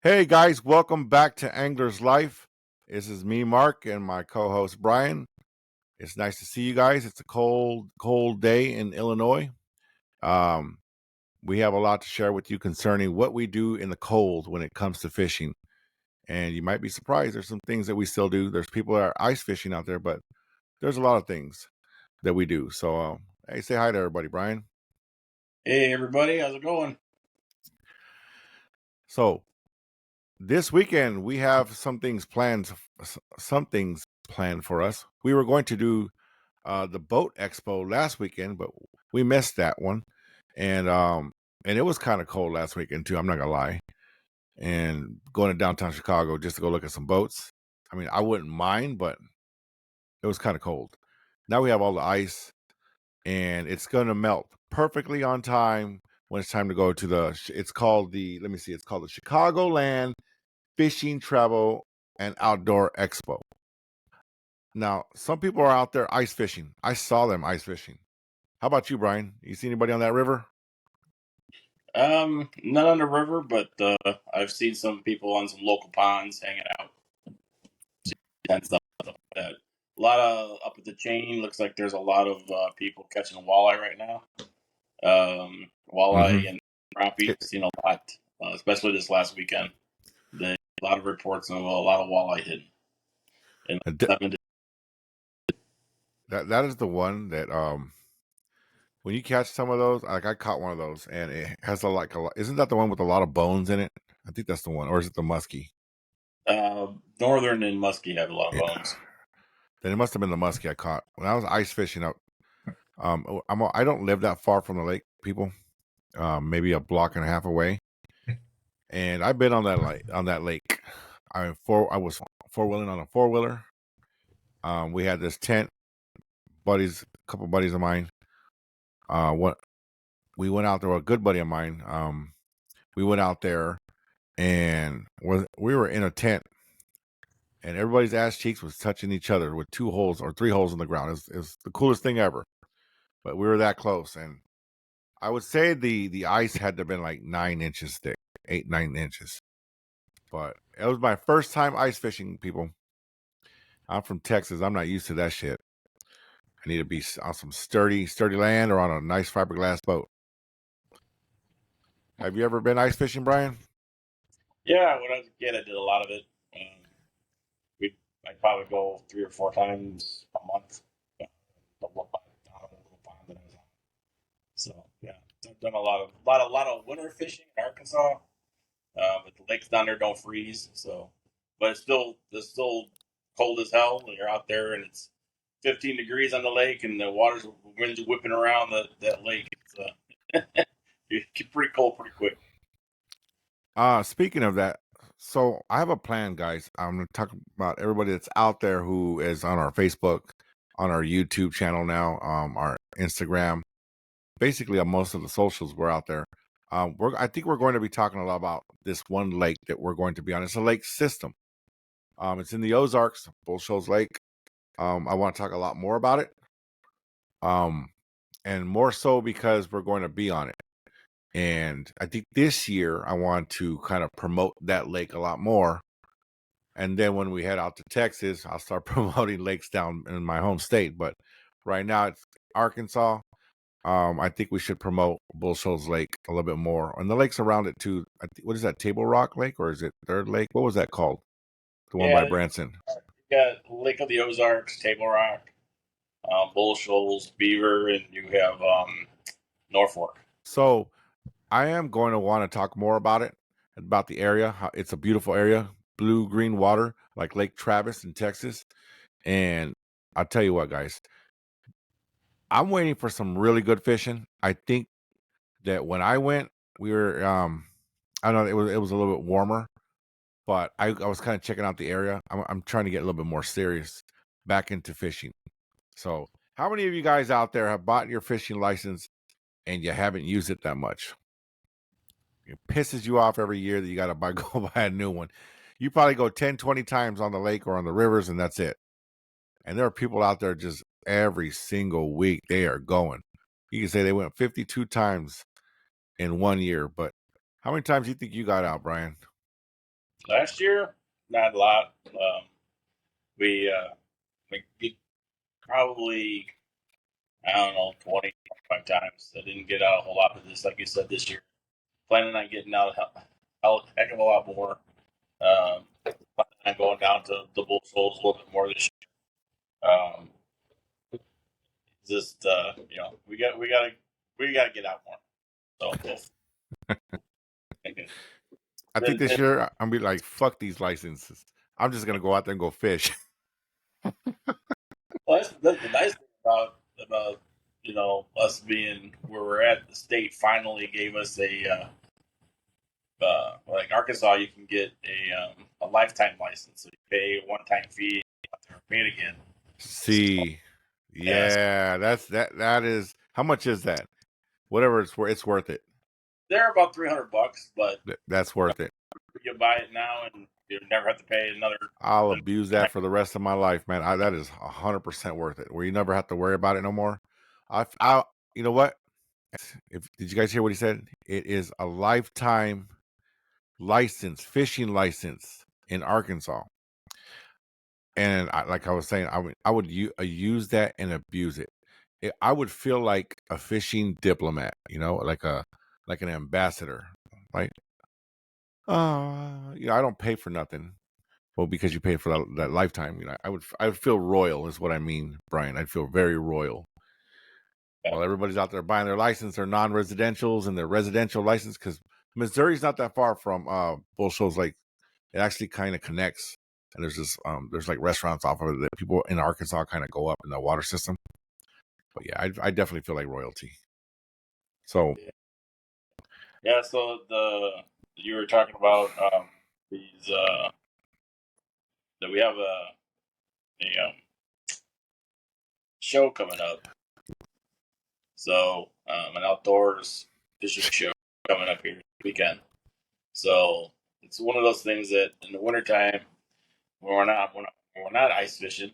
Hey guys, welcome back to Angler's Life. This is me, Mark, and my co-host Brian. It's nice to see you guys. It's a cold day in Illinois. Um, we have a lot to share with you concerning what we do in the cold when it comes to fishing. And you might be surprised. There's some things that we still do. There's people that are ice fishing out there, but there's a lot of things that we do. So, hey, say hi to everybody, Brian. Hey everybody, how's it going? So, this weekend we have some things planned. Some things planned for us. We were going to do the boat expo last weekend, but we missed that one, and it was kind of cold last weekend too. I'm not gonna lie. And going to downtown Chicago just to go look at some boats. I mean, I wouldn't mind, but it was kind of cold. Now we have all the ice, and it's gonna melt perfectly on time when it's time to go to the. It's called the. Let me see. It's called the Chicagoland Fishing, Travel, and Outdoor Expo. Now, some people are out there ice fishing. I saw them ice fishing. How about you, Brian? You see anybody on that river? Not on the river, but I've seen some people on some local ponds hanging out and stuff like that. A lot of up at the chain. Looks like there's a lot of people catching walleye right now. Mm-hmm. Walleye and crappie. Seen a lot, especially this last weekend. A lot of reports of a lot of walleye hidden. And That is the one that when you catch some of those, like I caught one of those, and it has a lot. Isn't that the one with a lot of bones in it? I think that's the one, or is it the muskie? northern and muskie have a lot of Yeah. bones. Then it must have been the muskie I caught when I was ice fishing up. I don't live that far from the lake, people. Maybe a block and a half away, and I've been on that lake. I was four wheeling on a four wheeler. We had this tent, buddies, a couple buddies of mine. What we went out there, a good buddy of mine. We went out there and we were in a tent, and everybody's ass cheeks was touching each other with 2 holes or 3 holes in the ground. It's the coolest thing ever. But we were that close, and I would say the ice had to have been like 9 inches thick, 8 9 inches. But it was my first time ice fishing, people. I'm from Texas. I'm not used to that shit. I need to be on some sturdy land or on a nice fiberglass boat. Have you ever been ice fishing, Brian? Yeah, when I was a kid, I did a lot of it. Um, I'd probably go 3 or 4 times a month. The little pond that I was on. So yeah, I've done a lot of winter fishing in Arkansas. But the lakes down there don't freeze, so but it's still cold as hell when you're out there and it's 15 degrees on the lake and the wind's whipping around that lake. You get pretty cold pretty quick. Speaking of that, so I have a plan, guys. I'm gonna talk about everybody that's out there who is on our Facebook, on our YouTube channel now, our Instagram, basically on most of the socials we're out there. I think we're going to be talking a lot about this one lake that we're going to be on. It's a lake system. It's in the Ozarks, Bull Shoals Lake. I want to talk a lot more about it. And more so because we're going to be on it. And I think this year I want to kind of promote that lake a lot more. And then when we head out to Texas, I'll start promoting lakes down in my home state. But right now it's Arkansas. I think we should promote Bull Shoals Lake a little bit more, and the lakes around it too. What is that? Table Rock Lake, or is it Third Lake? What was that called? The one by Yeah, Branson. you got Lake of the Ozarks, Table Rock, Bull Shoals, Beaver, and you have Norfolk. So I am going to want to talk more about the area. It's a beautiful area, blue green water like Lake Travis in Texas. And I'll tell you what, guys, I'm waiting for some really good fishing. I think that when I went, we were I don't know, it was a little bit warmer, but I was kind of checking out the area. I'm trying to get a little bit more serious back into fishing. So, how many of you guys out there have bought your fishing license and you haven't used it that much? It pisses you off every year that you got to buy go buy a new one. You probably go 10, 20 times on the lake or on the rivers, and that's it. And there are people out there just every single week they are going. You can say they went 52 times in one year, but how many times do you think you got out, Brian? Last year, not a lot. We we probably, I don't know, 20, 25 times. I didn't get out a whole lot of this, like you said, this year. Planning on getting out a heck of a lot more. Planning on going down to the Bull Shoals a little bit more this year. Just we gotta get out more. So I think this year I'm gonna be like, fuck these licenses. I'm just gonna go out there and go fish. well, that's the nice thing about us being where we're at. The state finally gave us like Arkansas, you can get a lifetime license. So you pay a one-time fee, and you have to pay it again. See, yeah, that is, how much is that? Whatever it's worth it. They're about $300, but That's worth it. you buy it now and you never have to pay another. I'll abuse that for the rest of my life, man. That is 100% worth it. Where you never have to worry about it no more. You know what? Did you guys hear what he said? It is a lifetime license, fishing license in Arkansas. And like I was saying, I would use that and abuse it. I would feel like a fishing diplomat, like an ambassador. Like, I don't pay for nothing. Well, because you pay for that lifetime, I would feel royal, is what I mean, Brian. I'd feel very royal. While everybody's out there buying their license, their non-residentials and their residential license, because Missouri's not that far from Bull Shoals Lake. It actually kind of connects, and there's like restaurants off of it that people in Arkansas kind of go up in the water system. But yeah, I definitely feel like royalty. So yeah. So you were talking about these that we have a show coming up. So an outdoors fishing show coming up here this weekend. So it's one of those things that in the wintertime when we're not ice fishing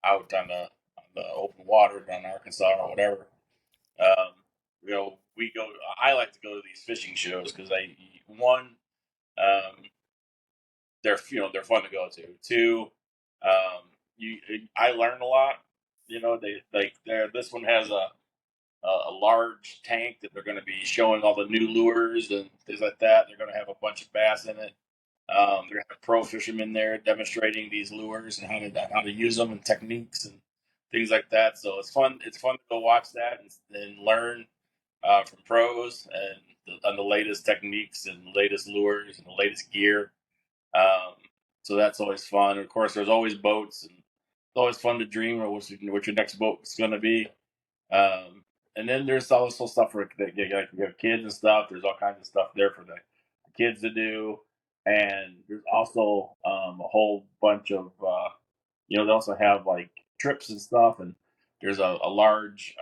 out on the open water down in Arkansas or whatever. Um, we go. I like to go to these fishing shows because um, they're fun to go to. Two, you I learn a lot. This one has a large tank that they're going to be showing all the new lures and things like that. They're going to have a bunch of bass in it. They're going to have pro fishermen there demonstrating these lures and how to use them and techniques and things like that. So it's fun. It's fun to go watch that and learn from pros and on the latest techniques and latest lures and the latest gear. Um, so that's always fun. And of course, there's always boats, and it's always fun to dream of what your next boat is going to be. Um, and then there's also stuff for like you have kids and stuff. There's all kinds of stuff there for the kids to do, and there's also a whole bunch of they also have like trips and stuff, and there's a large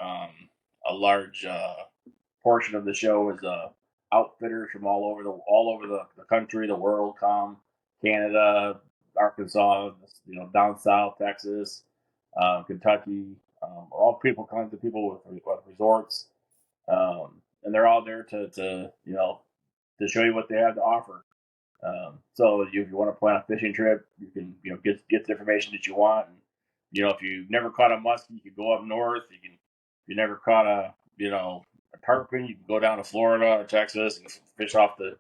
portion of the show is outfitters from all over the country, the world, Canada, Arkansas, down south, Texas, Kentucky, all kinds of people with resorts, and they're all there to show you what they have to offer. So if you want to plan a fishing trip, you can get the information that you want. And, if you've never caught a muskie, you can go up north. If you never caught a tarpon, you can go down to Florida or Texas and fish off out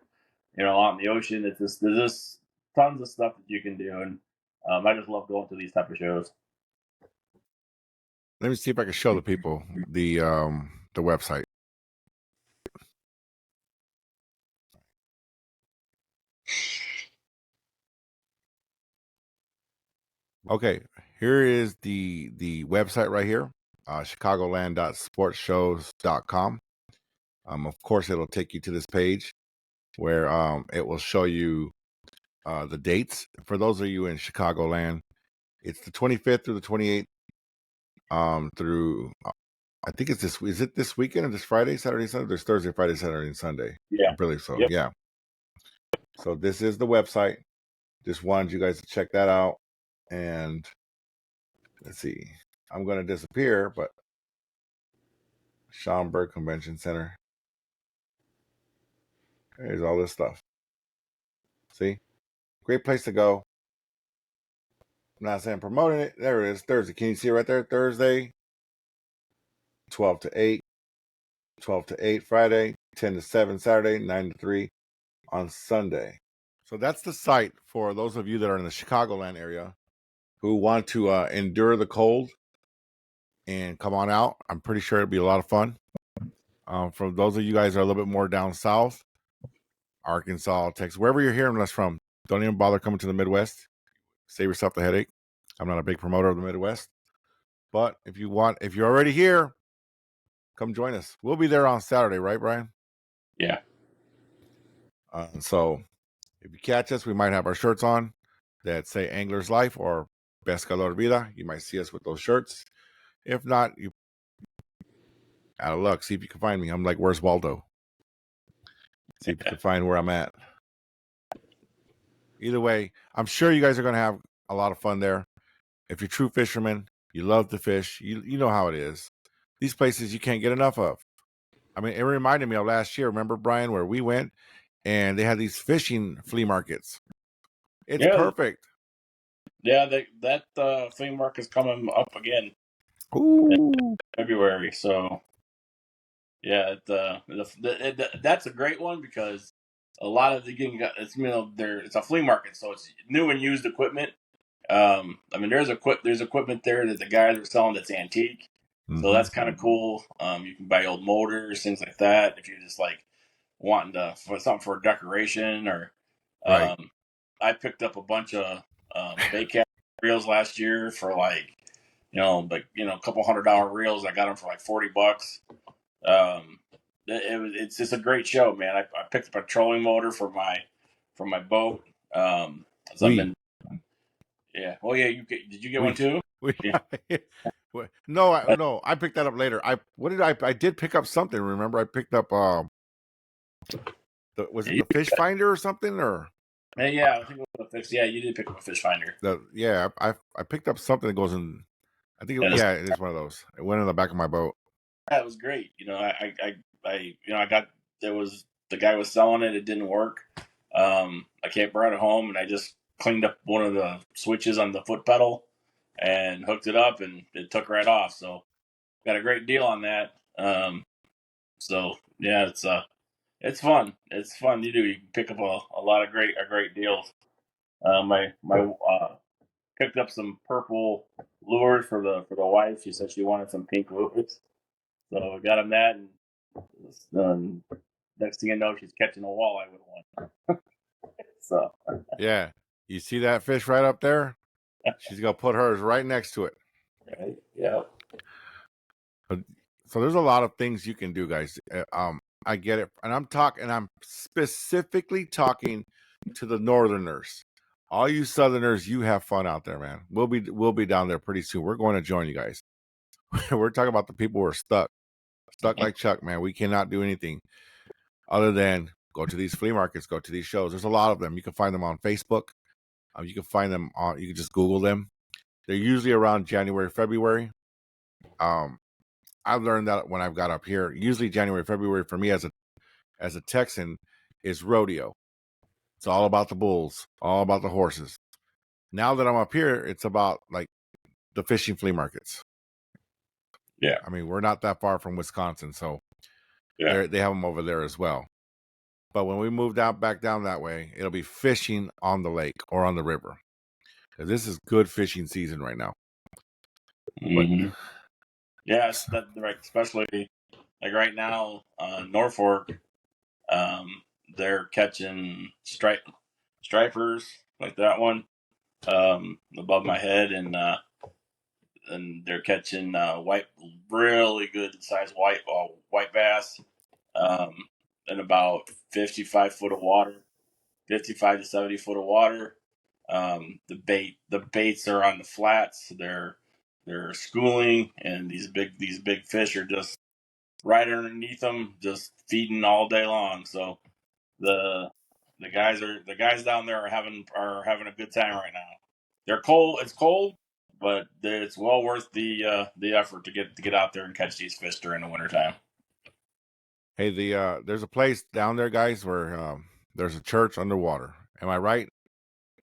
in the ocean. There's just tons of stuff that you can do, and I just love going to these type of shows. Let me see if I can show the people the website. Okay, here is the website right here, chicagoland.sportshows.com. Of course, it'll take you to this page where it will show you the dates. For those of you in Chicagoland, it's the 25th through the 28th through I think it's this. Is it this weekend or this Friday, Saturday, Sunday? There's Thursday, Friday, Saturday, and Sunday. Yeah, I believe so. yep. Yeah. So this is the website. Just wanted you guys to check that out. And let's see. I'm going to disappear, but Schaumburg Convention Center. There's all this stuff. See, great place to go. I'm not saying promoting it. There it is. Thursday. Can you see it right there? Thursday, 12 to 8. 12 to 8 Friday, 10 to 7 Saturday, 9 to 3 on Sunday. So that's the site for those of you that are in the Chicagoland area who want to endure the cold and come on out. I'm pretty sure it'll be a lot of fun. For those of you guys that are a little bit more down south, Arkansas, Texas, wherever you're hearing us from, don't even bother coming to the Midwest. Save yourself the headache. I'm not a big promoter of the Midwest. But if you're already here, come join us. We'll be there on Saturday, right, Brian? Yeah. So if you catch us, we might have our shirts on that say Angler's Life or Pescador Vida. You might see us with those shirts. If not, you out of luck. See if you can find me. I'm like, where's Waldo? See if you can find where I'm at. Either way, I'm sure you guys are going to have a lot of fun there. If you're true fishermen, you love to fish, you know how it is. These places you can't get enough of. I mean, it reminded me of last year. Remember, Brian, where we went and they had these fishing flea markets. It's perfect. Yeah, that flea market's coming up again. Ooh. In February. So yeah, that's a great one because a lot of it's a flea market, so it's new and used equipment. I mean, there's equipment there that the guys are selling that's antique, so that's kind of cool. You can buy old motors, things like for just like wanting for something for decoration or. Right. I picked up a bunch of bait cast reels last year for like a couple $100 reels. I got them for like $40. It's just a great show, man. I picked up a trolling motor for my boat. So I've been, yeah. Well, yeah. Did you get one too? Yeah. No, I picked that up later. I did pick up something. Remember, I picked up was it the fish finder or something or? Yeah, I think it was a fish. Yeah, you did pick up a fish finder. I picked up something that goes in. I think it is one of those. It went in the back of my boat. Yeah, it was great. I got the guy was selling it. It didn't work. I brought it home and I just cleaned up one of the switches on the foot pedal and hooked it up and it took right off. So got a great deal on that. So yeah, it's fun. It's fun. You can pick up a lot of great deals. My picked up some purple lures for the wife. She said she wanted some pink lures, so I got him that. And next thing you know, she's catching a walleye with one. So yeah, you see that fish right up there? She's gonna put hers right next to it. Right. Yeah. So there's a lot of things you can do, guys. I get it, and I'm specifically talking to the Northerners. All you Southerners, you have fun out there, man. We'll be down there pretty soon. We're going to join you guys. We're talking about the people who are stuck like Chuck, man. We cannot do anything other than go to these flea markets, go to these shows. There's a lot of them. You can find them on Facebook. You can find them on. You can just Google them. They're usually around January, February. I've learned that when I've got up here. Usually January, February for me as a Texan is rodeo. It's all about the bulls, all about the horses. Now that I'm up here, it's about like the fishing flea markets. Yeah. I mean, we're not that far from Wisconsin, so yeah, they have them over there as well. But when we move back down that way, it'll be fishing on the lake or on the river. Because this is good fishing season right now. Mm-hmm. Yeah, that's right. Especially like right now, Norfolk, they're catching stripers like that one above my head, and they're catching really good sized white bass in about 55 foot of water, 55 to 70 foot of water. The baits are on the flats. They're schooling, and these big fish are just right underneath them, just feeding all day long. So the the guys down there are having a good time right now. They're cold. It's cold, but it's well worth the effort to get out there and catch these fish during the wintertime. Hey, there's a place down there, guys, where there's a church underwater. Am I right?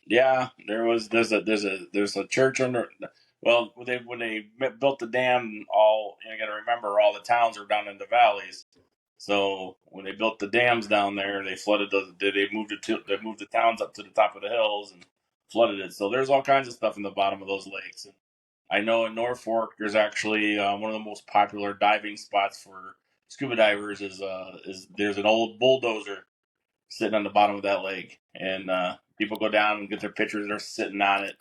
Yeah, there's a church under. Well, when they built the dam, all you got to remember, all the towns are down in the valleys. So when they built the dams down there, they flooded they moved the towns up to the top of the hills and flooded it. So there's all kinds of stuff in the bottom of those lakes. And I know in Norfolk, there's actually one of the most popular diving spots for scuba divers is there's an old bulldozer sitting on the bottom of that lake, and people go down and get their pictures. They're sitting on it,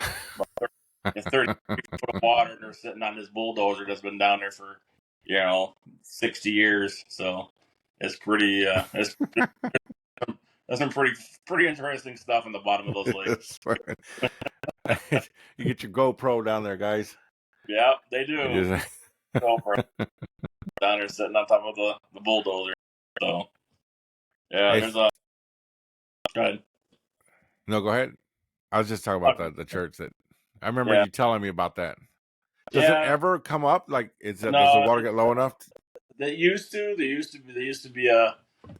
it's 30 foot of water, and they're sitting on this bulldozer that's been down there for 60 years. So it's pretty. There's some pretty interesting stuff in the bottom of those lakes. You get your GoPro down there, guys. Yeah, they do. Just... GoPro down there sitting on top of the bulldozer. So yeah, there's a. Go ahead. No, go ahead. I was just talking about the church that I remember you telling me about that. Does it ever come up? Like, does the water get low enough? They used to be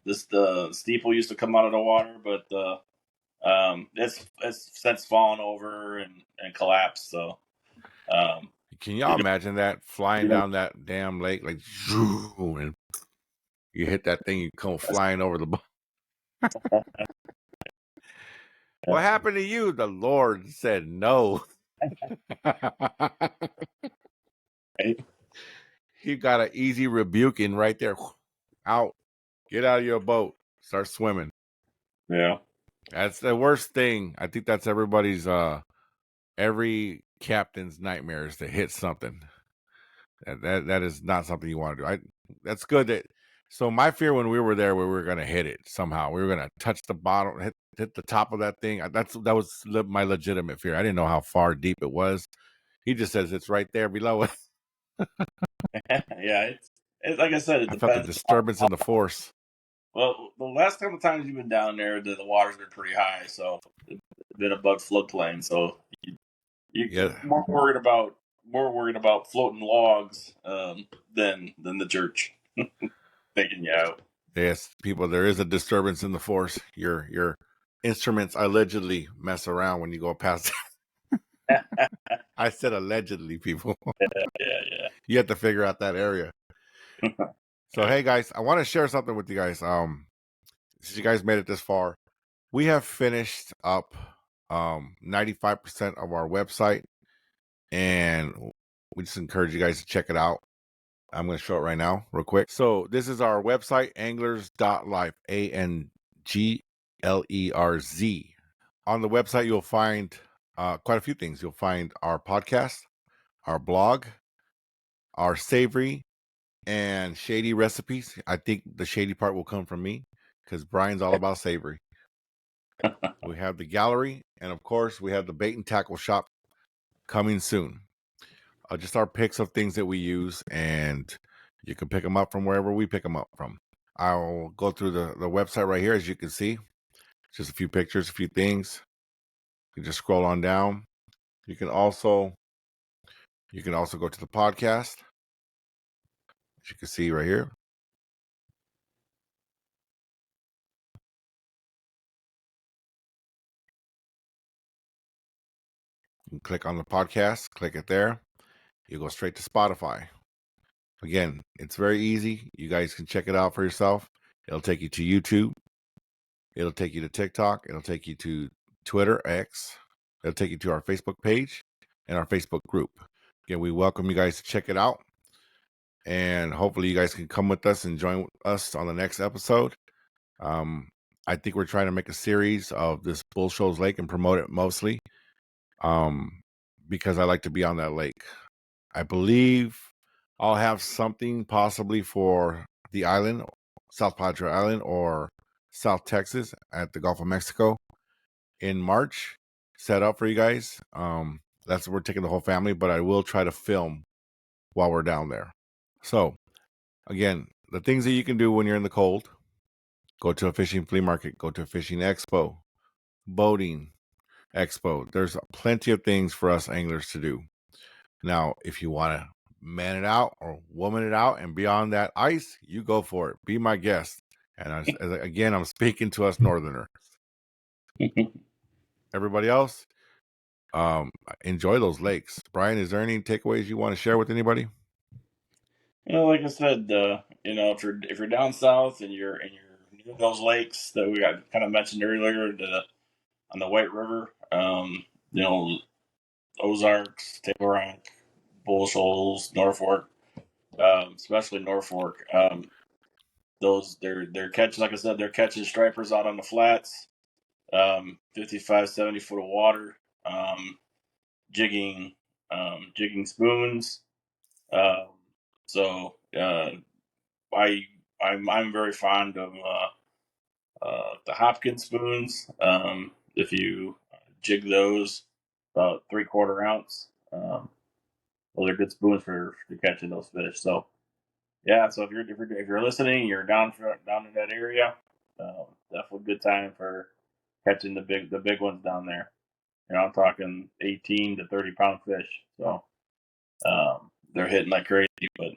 the steeple used to come out of the water, but it's since fallen over and collapsed. So, can y'all imagine that flying down that damn lake, like, and you hit that thing, you come flying over the. What happened to you? The Lord said no. He got an easy rebuking right there. Out. Get out of your boat. Start swimming. Yeah. That's the worst thing. I think that's everybody's every captain's nightmare is to hit something. That is not something you want to do. That's good that. So my fear when we were there, we were going to hit it somehow. We were going to touch the bottom, hit the top of that thing. That was my legitimate fear. I didn't know how far deep it was. He just says it's right there below it. Yeah, it's like I said, it I depends. felt the disturbance in the force. Well, the last couple of times you've been down there, the water's been pretty high, so it's been above floodplain. So you're more worried about floating logs than the church taking you out. Yes, people, there is a disturbance in the force. Your instruments allegedly mess around when you go past. I said allegedly, people. Yeah. You have to figure out that area. So, hey guys, I want to share something with you guys. Since you guys made it this far, we have finished up 95% of our website, and we just encourage you guys to check it out. I'm going to show it right now, real quick. So this is our website, Anglerz.life, Anglerz. On the website, you'll find quite a few things. You'll find our podcast, our blog, our savory and shady recipes. I think the shady part will come from me because Brian's all about savory. We have the gallery, and of course, we have the bait and tackle shop coming soon. Just our picks of things that we use, and you can pick them up from wherever we pick them up from. I'll go through the website right here, as you can see. Just a few pictures, a few things. You can just scroll on down. You can also go to the podcast, as you can see right here. You can click on the podcast, click it there. You go straight to Spotify. Again, it's very easy. You guys can check it out for yourself. It'll take you to YouTube. It'll take you to TikTok. It'll take you to Twitter, X. It'll take you to our Facebook page and our Facebook group. Again, we welcome you guys to check it out. And hopefully you guys can come with us and join us on the next episode. I think we're trying to make a series of this Bull Shoals Lake and promote it mostly because I like to be on that lake. I believe I'll have something possibly for the island, South Padre Island or South Texas at the Gulf of Mexico in March set up for you guys. That's we're taking the whole family, but I will try to film while we're down there. So again, the things that you can do when you're in the cold: go to a fishing flea market, go to a fishing expo, boating expo. There's plenty of things for us anglers to do. Now, if you want to man it out or woman it out and be on that ice, you go for it. Be my guest. And again, I'm speaking to us northerners. Everybody else, enjoy those lakes. Brian, is there any takeaways you want to share with anybody? Like I said, if you're down south and you're near those lakes that we got kind of mentioned earlier, on the White River, you know, Ozarks, Table Rock, Bull Shoals, Norfolk, especially Norfolk. Those they're catching, like I said, they're catching stripers out on the flats, 55, 70 foot of water, jigging, jigging spoons. Um, so I I'm very fond of the Hopkins spoons. If you jig those about 3/4 ounce, well, they're good spoons for catching those fish. So yeah, so if you're listening, you're down in that area, definitely a good time for catching the big ones down there. I'm talking 18 to 30 pound fish. So they're hitting like crazy. But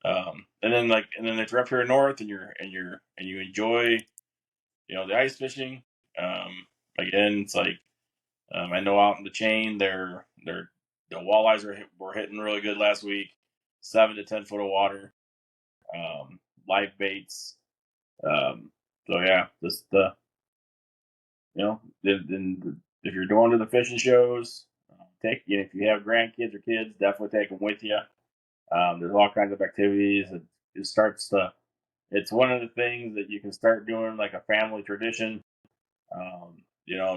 and then if you're up here north and you enjoy the ice fishing, again it's like I know out in the chain the walleyes were hitting really good last week, 7 to 10 foot of water, live baits. So yeah, just if you're going to the fishing shows, if you have grandkids or kids, definitely take them with you. There's all kinds of activities. It starts to. It's one of the things that you can start doing like a family tradition.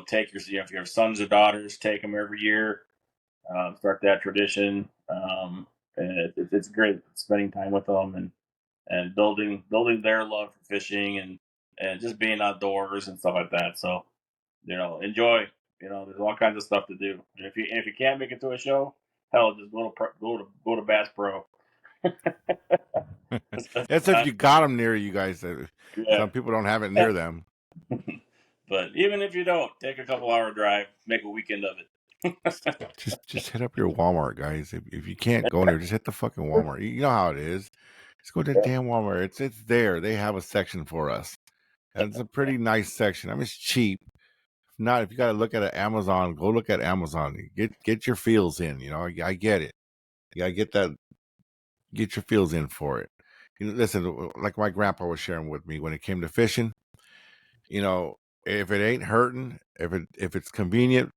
Take if you have sons or daughters, take them every year. Start that tradition, and it's great spending time with them and building their love for fishing and just being outdoors and stuff like that. So enjoy. There's all kinds of stuff to do. And if you can't make it to a show, hell, just go to Bass Pro. That's if you got them near you guys. Yeah. Some people don't have it near them. But even if you don't, take a couple-hour drive, make a weekend of it. Just hit up your Walmart, guys. If you can't go in there, just hit the fucking Walmart. You know how it is. Just go to the damn Walmart. It's there. They have a section for us. And it's a pretty nice section. I mean, it's cheap. If not, if you got to look at Amazon, go look at Amazon. Get your feels in. I get it. You gotta get your feels in for it. Listen, like my grandpa was sharing with me when it came to fishing. If it ain't hurting, if it's convenient,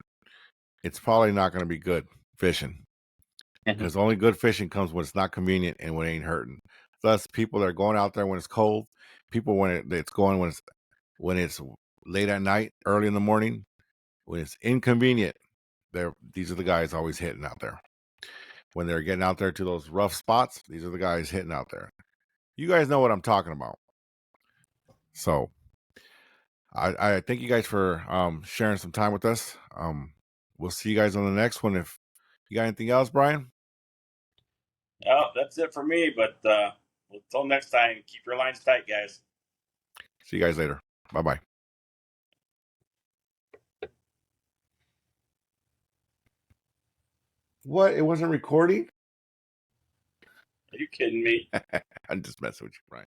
it's probably not going to be good fishing. Because only good fishing comes when it's not convenient and when it ain't hurting. Thus, people that are going out there when it's cold, people it's going when it's late at night, early in the morning, when it's inconvenient. These are the guys always hitting out there. When they're getting out there to those rough spots, these are the guys hitting out there. You guys know what I'm talking about. So I thank you guys for sharing some time with us. We'll see you guys on the next one. If you got anything else, Brian? Oh, that's it for me. But until next time, keep your lines tight, guys. See you guys later. Bye-bye. What? It wasn't recording? Are you kidding me? I'm just messing with you, Brian.